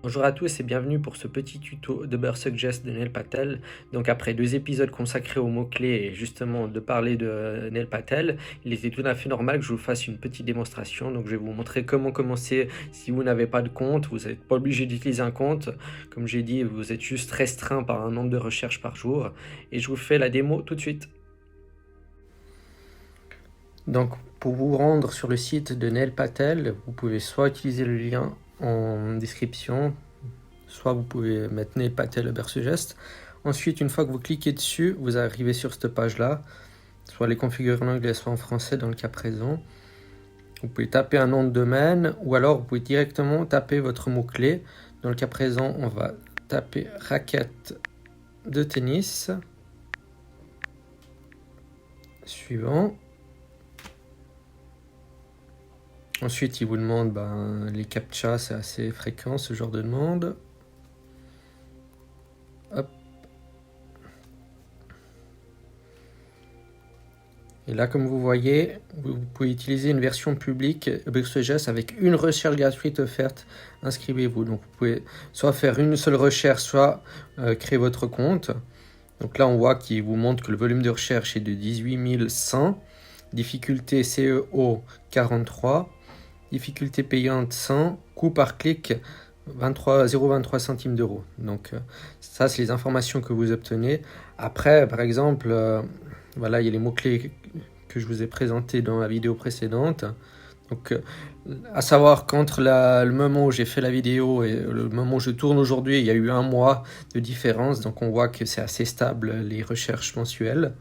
Bonjour à tous et bienvenue pour ce petit tuto de Suggest de Neil Patel. Donc après 2 épisodes consacrés aux mots-clés et justement de parler de Neil Patel, il était tout à fait normal que je vous fasse une petite démonstration. Donc je vais vous montrer comment commencer si vous n'avez pas de compte. Vous n'êtes pas obligé d'utiliser un compte. Comme j'ai dit, vous êtes juste restreint par un nombre de recherches par jour. Et je vous fais la démo tout de suite. Donc pour vous rendre sur le site de Neil Patel, vous pouvez soit utiliser le lien en description, soit vous pouvez mettre Neil Patel Ubersuggest. Ensuite, une fois que vous cliquez dessus, vous arrivez sur cette page-là, soit les configurer en anglais, soit en français dans le cas présent. Vous pouvez taper un nom de domaine, ou alors vous pouvez directement taper votre mot-clé. Dans le cas présent, on va taper raquette de tennis. Suivant. Ensuite, il vous demande les captchas, c'est assez fréquent ce genre de demande. Hop. Et là, comme vous voyez, vous pouvez utiliser une version publique Ubersuggest avec une recherche gratuite offerte. Inscrivez-vous. Donc, vous pouvez soit faire une seule recherche, soit créer votre compte. Donc là, on voit qu'il vous montre que le volume de recherche est de 18 100. Difficulté CEO 43. Difficulté payante 100. Coût par clic 0,23 centimes d'euros. Donc ça, c'est les informations que vous obtenez. Après, par exemple, voilà, il y a les mots-clés que je vous ai présentés dans la vidéo précédente. Donc, à savoir qu'entre le moment où j'ai fait la vidéo et le moment où je tourne aujourd'hui, il y a eu 1 mois de différence. Donc, on voit que c'est assez stable, les recherches mensuelles.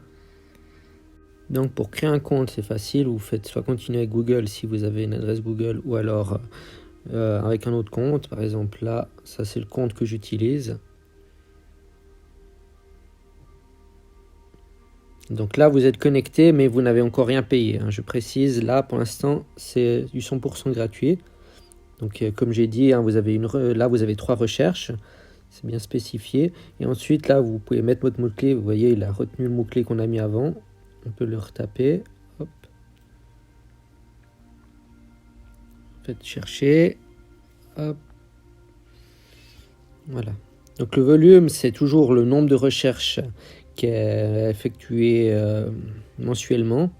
Donc, pour créer un compte, c'est facile. Vous faites soit continuer avec Google si vous avez une adresse Google, ou alors avec un autre compte. Par exemple, là, ça c'est le compte que j'utilise. Donc là, vous êtes connecté, mais vous n'avez encore rien payé. Je précise, là, pour l'instant, c'est du 100% gratuit. Donc, comme j'ai dit, vous avez là, vous avez 3 recherches. C'est bien spécifié. Et ensuite, là, vous pouvez mettre votre mot-clé. Vous voyez, il a retenu le mot-clé qu'on a mis avant. On peut le retaper. Hop. Faites chercher. Hop. Voilà. Donc, le volume, c'est toujours le nombre de recherches qui est effectué mensuellement.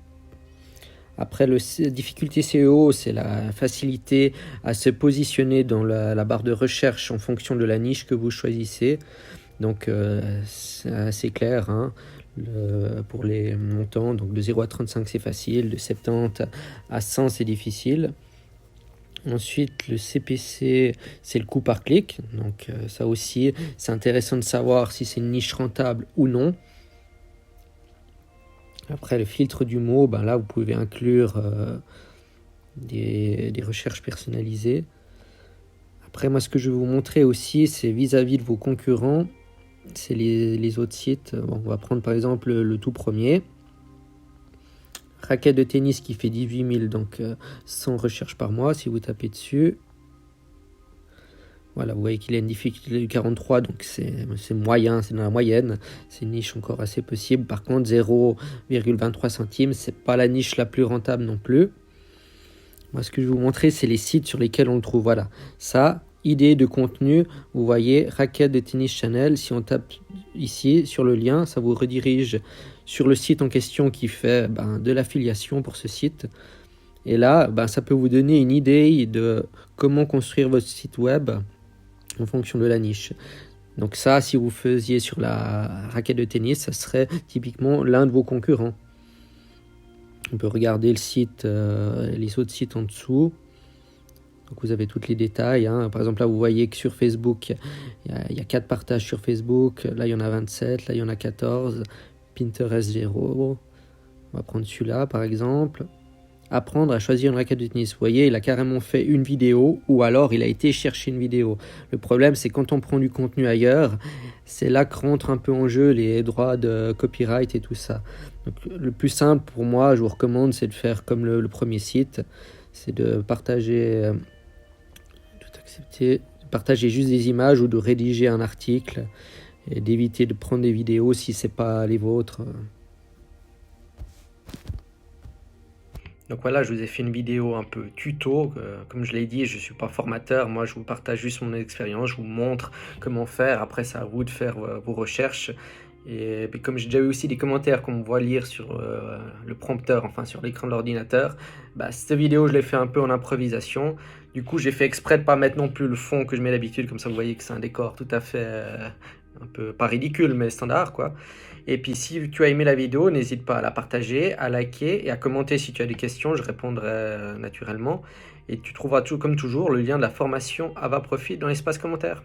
Après, la difficulté CEO, c'est la facilité à se positionner dans la barre de recherche en fonction de la niche que vous choisissez. Donc, c'est assez clair pour les montants. Donc, de 0 à 35, c'est facile. De 70 à 100, c'est difficile. Ensuite, le CPC, c'est le coût par clic. Donc, ça aussi, c'est intéressant de savoir si c'est une niche rentable ou non. Après, le filtre du mot, là, vous pouvez inclure des recherches personnalisées. Après, moi, ce que je vais vous montrer aussi, c'est vis-à-vis de vos concurrents, c'est les autres sites. Bon, on va prendre par exemple le tout premier. Raquette de tennis qui fait 18 000, donc 100 recherches par mois. Si vous tapez dessus, voilà, vous voyez qu'il a une difficulté de 43, donc c'est moyen, c'est dans la moyenne. C'est une niche encore assez possible. Par contre, 0,23 centimes, c'est pas la niche la plus rentable non plus. Moi, ce que je vais vous montrer, c'est les sites sur lesquels on le trouve. Voilà, ça, idée de contenu, vous voyez, raquette de tennis Channel. Si on tape ici sur le lien, ça vous redirige sur le site en question qui fait de l'affiliation pour ce site. Et là, ça peut vous donner une idée de comment construire votre site web en fonction de la niche. Donc ça, si vous faisiez sur la raquette de tennis, ça serait typiquement l'un de vos concurrents. On peut regarder le site, les autres sites en dessous. Donc vous avez tous les détails. Par exemple, là, vous voyez que sur Facebook, il y a 4 partages sur Facebook. Là, il y en a 27. Là, il y en a 14. Pinterest 0. On va prendre celui-là, par exemple. Apprendre à choisir une raquette de tennis. Vous voyez, il a carrément fait une vidéo ou alors il a été chercher une vidéo. Le problème, c'est quand on prend du contenu ailleurs, c'est là que rentrent un peu en jeu les droits de copyright et tout ça. Donc, le plus simple pour moi, je vous recommande, c'est de faire comme le premier site. C'est de partager, tout accepter, de partager juste des images ou de rédiger un article et d'éviter de prendre des vidéos si c'est pas les vôtres. Donc voilà, je vous ai fait une vidéo un peu tuto. Comme je l'ai dit, je ne suis pas formateur. Moi, je vous partage juste mon expérience. Je vous montre comment faire. Après, c'est à vous de faire vos recherches. Et puis, comme j'ai déjà eu aussi des commentaires qu'on me voit lire sur le prompteur, enfin sur l'écran de l'ordinateur, bah, cette vidéo, je l'ai fait un peu en improvisation. Du coup, j'ai fait exprès de ne pas mettre non plus le fond que je mets d'habitude. Comme ça, vous voyez que c'est un décor tout à fait un peu, pas ridicule, mais standard, quoi. Et puis si tu as aimé la vidéo, n'hésite pas à la partager, à liker et à commenter si tu as des questions, je répondrai naturellement. Et tu trouveras tout, comme toujours le lien de la formation Ava Profit dans l'espace commentaire.